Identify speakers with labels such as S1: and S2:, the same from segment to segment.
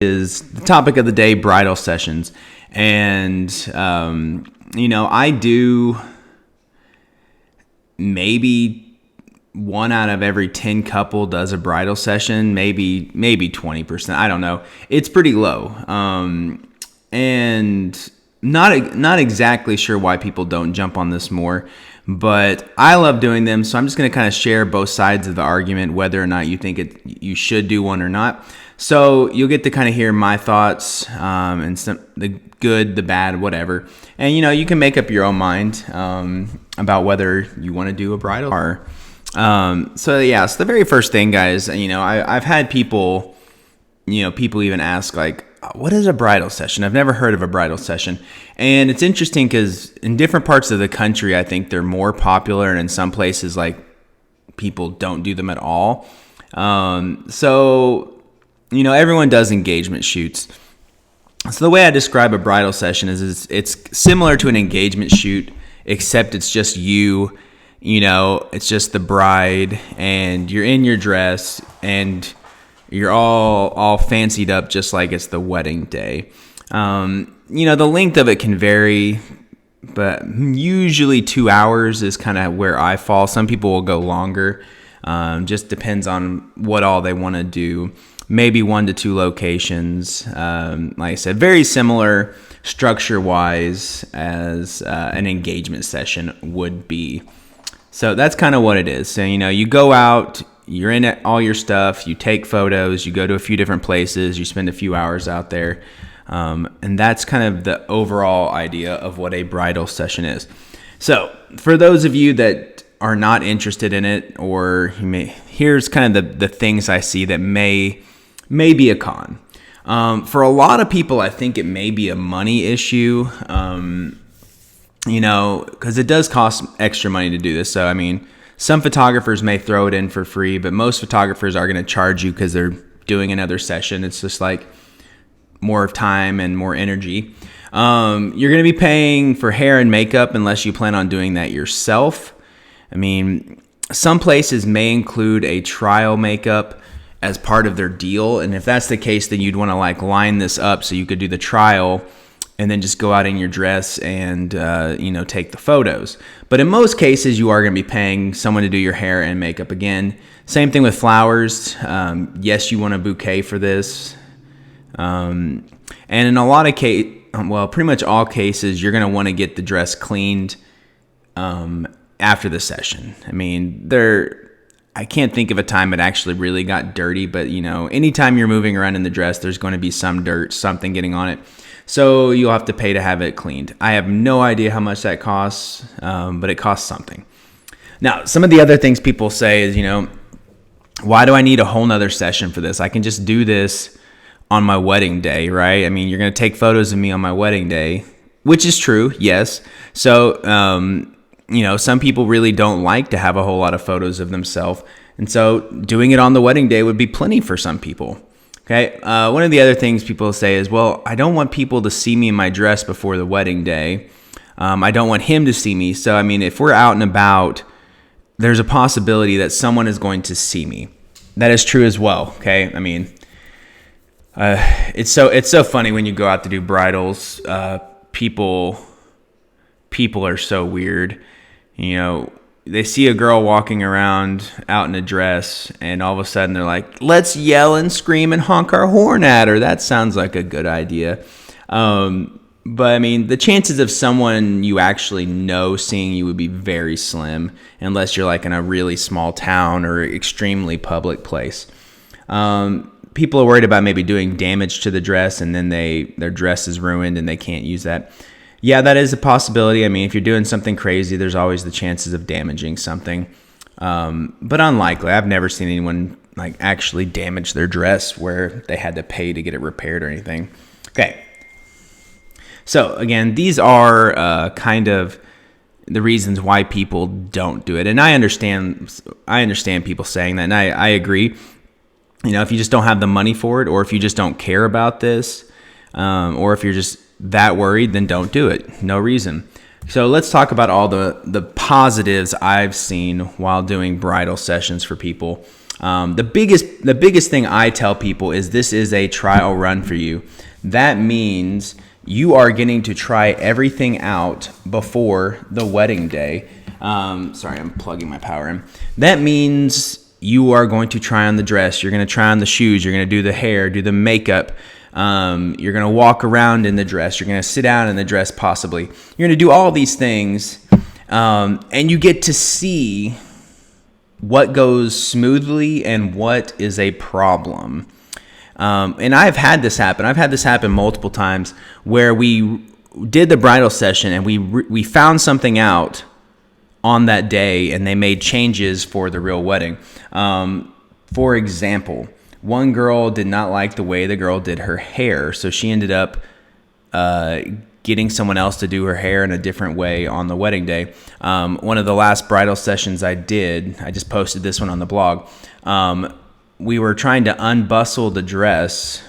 S1: Is the topic of the day, bridal sessions. And, I do maybe 1 out of every 10 couple does a bridal session, maybe 20%. I don't know. It's pretty low. And not exactly sure why people don't jump on this more, but I love doing them. So I'm just going to kind of share both sides of the argument, whether or not you think you should do one or not. So you'll get to kind of hear my thoughts, and the good, the bad, whatever. And, you can make up your own mind about whether you want to do a bridal or. So the very first thing, guys, I've had people even ask, like, what is a bridal session? I've never heard of a bridal session. And it's interesting because in different parts of the country, I think they're more popular. And in some places, like, people don't do them at all. Everyone does engagement shoots. So the way I describe a bridal session is it's similar to an engagement shoot, except it's just it's just the bride, and you're in your dress, and you're all fancied up just like it's the wedding day. The length of it can vary, but usually 2 hours is kind of where I fall. Some people will go longer. Just depends on what all they want to do. Maybe 1 to 2 locations. Like I said, very similar structure-wise as an engagement session would be. So that's kind of what it is. So, you go out, you're in all your stuff, you take photos, you go to a few different places, you spend a few hours out there. And that's kind of the overall idea of what a bridal session is. So for those of you that are not interested in it, or here's kind of the things I see that may be a con. For a lot of people, I think it may be a money issue, because it does cost extra money to do this. So, some photographers may throw it in for free, but most photographers are going to charge you because they're doing another session. It's just like more time and more energy. You're going to be paying for hair and makeup unless you plan on doing that yourself. Some places may include a trial makeup as part of their deal. And if that's the case, then you'd want to line this up so you could do the trial and then just go out in your dress and, take the photos. But in most cases, you are going to be paying someone to do your hair and makeup again. Same thing with flowers. Yes, you want a bouquet for this. And in a lot of pretty much all cases, you're going to want to get the dress cleaned after the session. I can't think of a time it actually really got dirty, but anytime you're moving around in the dress, there's going to be some dirt, something getting on it. So you'll have to pay to have it cleaned. I have no idea how much that costs, but it costs something. Now, some of the other things people say is, why do I need a whole nother session for this? I can just do this on my wedding day, right? You're going to take photos of me on my wedding day, which is true, yes. So, some people really don't like to have a whole lot of photos of themselves. And so doing it on the wedding day would be plenty for some people. Okay. One of the other things people say is, well, I don't want people to see me in my dress before the wedding day. I don't want him to see me. So, if we're out and about, there's a possibility that someone is going to see me. That is true as well. Okay. It's so funny when you go out to do bridals. People are so weird. They see a girl walking around out in a dress, and all of a sudden they're like, let's yell and scream and honk our horn at her. That sounds like a good idea. But the chances of someone you actually know seeing you would be very slim, unless you're in a really small town or extremely public place. People are worried about maybe doing damage to the dress, and then their dress is ruined and they can't use that. Yeah, that is a possibility. If you're doing something crazy, there's always the chances of damaging something. But unlikely. I've never seen anyone actually damage their dress where they had to pay to get it repaired or anything. Okay. So again, these are kind of the reasons why people don't do it. And I understand people saying that, and I agree. If you just don't have the money for it, or if you just don't care about this, or if you're just that worried, then don't do it. No reason. So let's talk about all the positives I've seen while doing bridal sessions for people. The biggest thing I tell people is this is a trial run for you. That means you are getting to try everything out before the wedding day. Sorry, I'm plugging my power in. That means you are going to try on the dress. You're going to try on the shoes. You're going to do the hair, do the makeup. You're going to walk around in the dress. You're going to sit down in the dress possibly. You're going to do all these things. And you get to see what goes smoothly and what is a problem. And I've had this happen. I've had this happen multiple times where we did the bridal session and we found something out on that day and they made changes for the real wedding. For example, one girl did not like the way the girl did her hair, so she ended up getting someone else to do her hair in a different way on the wedding day. One of the last bridal sessions I did, I just posted this one on the blog. We were trying to unbustle the dress,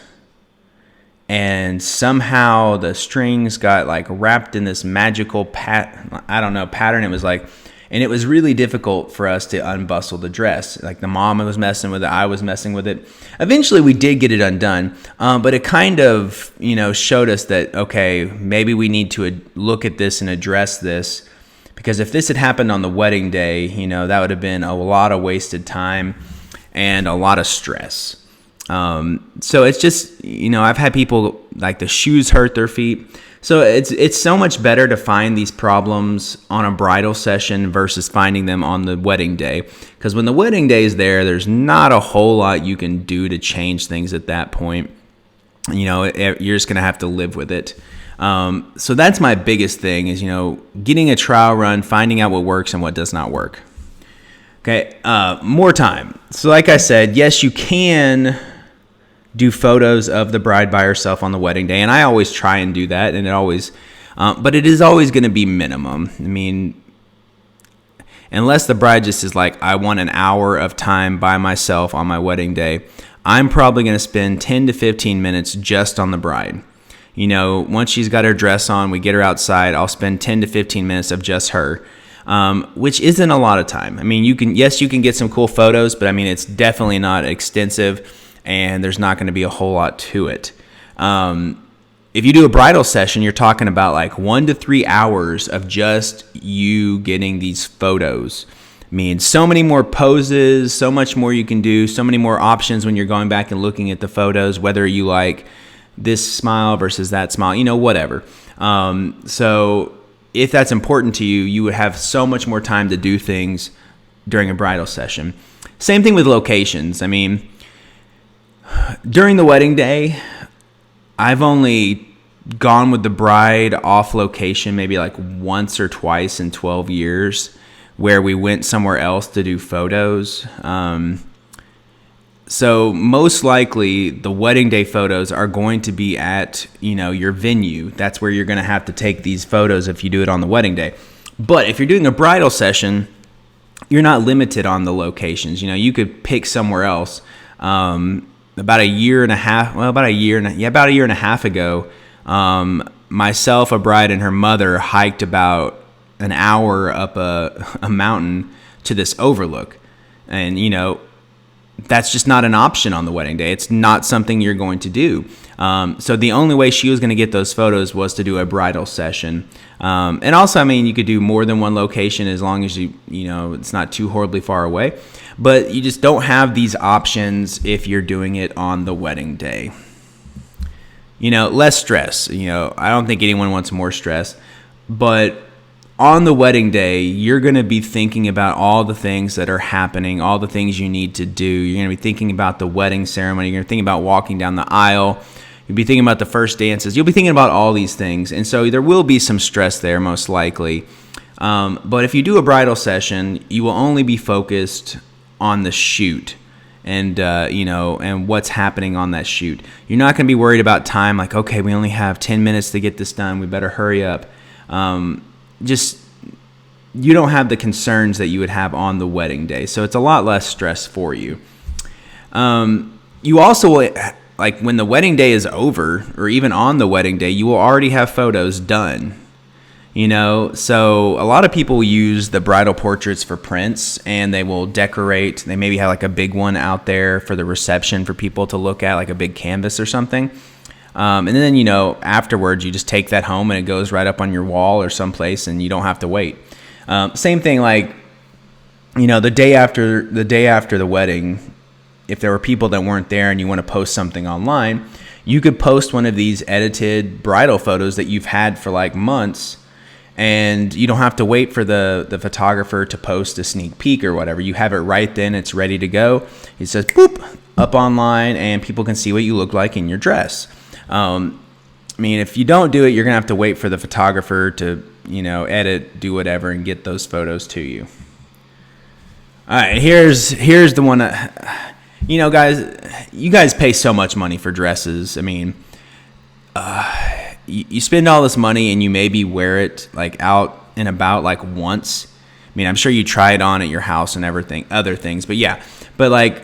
S1: and somehow the strings got like wrapped in this magical pattern. It was like, and it was really difficult for us to unbustle the dress. Like the mom was messing with it, I was messing with it. Eventually we did get it undone, but it kind of, showed us that, okay, maybe we need to look at this and address this, because if this had happened on the wedding day, that would have been a lot of wasted time and a lot of stress. So it's just, I've had people like the shoes hurt their feet. So it's so much better to find these problems on a bridal session versus finding them on the wedding day. Because when the wedding day is there, there's not a whole lot you can do to change things at that point. You're just going to have to live with it. So that's my biggest thing is, getting a trial run, finding out what works and what does not work. Okay, more time. So like I said, yes, you can do photos of the bride by herself on the wedding day, and I always try and do that, and but it is always going to be minimum. I mean, unless the bride just is like, I want an hour of time by myself on my wedding day, I'm probably going to spend 10 to 15 minutes just on the bride. Once she's got her dress on, we get her outside, I'll spend 10 to 15 minutes of just her. Which isn't a lot of time. I mean, you can get some cool photos, but I mean, it's definitely not extensive and there's not going to be a whole lot to it. If you do a bridal session, you're talking about like 1 to 3 hours of just you getting these photos. I mean, so many more poses, so much more you can do, so many more options when you're going back and looking at the photos, whether you like this smile versus that smile, whatever. So if that's important to you, you would have so much more time to do things during a bridal session. Same thing with locations. I mean, during the wedding day, I've only gone with the bride off location maybe like once or twice in 12 years where we went somewhere else to do photos. So most likely the wedding day photos are going to be at, your venue. That's where you're going to have to take these photos if you do it on the wedding day. But if you're doing a bridal session, you're not limited on the locations. You could pick somewhere else. About a year and a half ago, myself, a bride, and her mother hiked about an hour up a mountain to this overlook. And, that's just not an option on the wedding day. It's not something you're going to do. So the only way she was going to get those photos was to do a bridal session. And also, I mean, you could do more than one location as long as it's not too horribly far away. But you just don't have these options if you're doing it on the wedding day. Less stress. I don't think anyone wants more stress. But on the wedding day, you're going to be thinking about all the things that are happening, all the things you need to do. You're going to be thinking about the wedding ceremony. You're going to think about walking down the aisle. You'll be thinking about the first dances. You'll be thinking about all these things. And so there will be some stress there, most likely. But if you do a bridal session, you will only be focused on the shoot and what's happening on that shoot. You're not going to be worried about time, like, okay, we only have 10 minutes to get this done. We better hurry up. You don't have the concerns that you would have on the wedding day. So it's a lot less stress for you. You also, like when the wedding day is over, or even on the wedding day, you will already have photos done. So a lot of people use the bridal portraits for prints, and they will decorate. They maybe have like a big one out there for the reception for people to look at, like a big canvas or something. And then, afterwards you just take that home and it goes right up on your wall or someplace, and you don't have to wait. Same thing, like, the day after the wedding, if there were people that weren't there and you want to post something online, you could post one of these edited bridal photos that you've had for like months, and you don't have to wait for the photographer to post a sneak peek or whatever. You have it right then. It's ready to go. It says, boop, up online, and people can see what you look like in your dress. If you don't do it, you're going to have to wait for the photographer to, edit, do whatever, and get those photos to you. All right, here's the one. Guys, you guys pay so much money for dresses. You spend all this money and you maybe wear it like out and about like once. I'm sure you try it on at your house and everything, other things, but like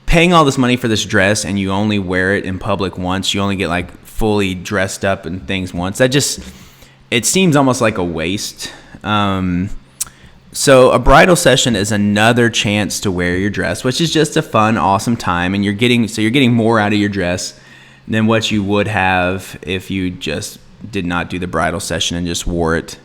S1: paying all this money for this dress and you only wear it in public once, you only get like fully dressed up and things once. It seems almost like a waste. So a bridal session is another chance to wear your dress, which is just a fun, awesome time. And you're getting more out of your dress than what you would have if you just did not do the bridal session and just wore it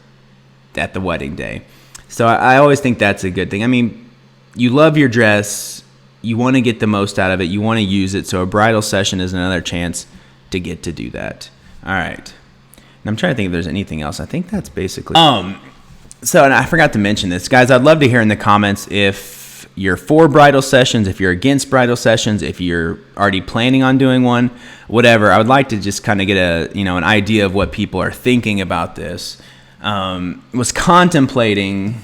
S1: at the wedding day. So I always think that's a good thing. You love your dress. You want to get the most out of it. You want to use it. So a bridal session is another chance to get to do that. All right. And I'm trying to think if there's anything else. I think that's basically... So, and I forgot to mention this. Guys, I'd love to hear in the comments if you're for bridal sessions, if you're against bridal sessions, if you're already planning on doing one, whatever. I would like to just kind of get an idea of what people are thinking about this. Was contemplating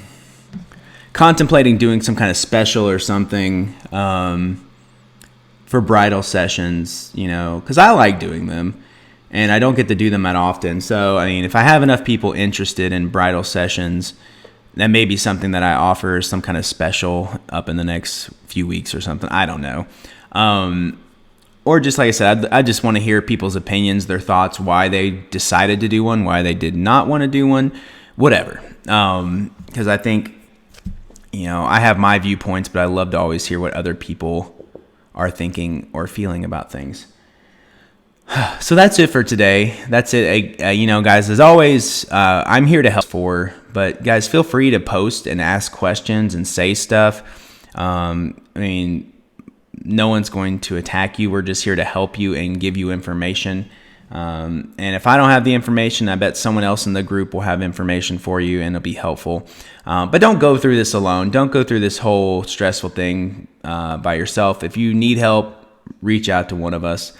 S1: doing some kind of special or something for bridal sessions, because I like doing them. And I don't get to do them that often. So, if I have enough people interested in bridal sessions, that may be something that I offer some kind of special up in the next few weeks or something. I don't know. Or just like I said, I just want to hear people's opinions, their thoughts, why they decided to do one, why they did not want to do one, whatever. Because I think, I have my viewpoints, but I love to always hear what other people are thinking or feeling about things. So that's it for today. That's it. Guys, as always, I'm here to help but guys, feel free to post and ask questions and say stuff. No one's going to attack you. We're just here to help you and give you information. And if I don't have the information, I bet someone else in the group will have information for you and it'll be helpful. But don't go through this alone. Don't go through this whole stressful thing by yourself. If you need help, reach out to one of us.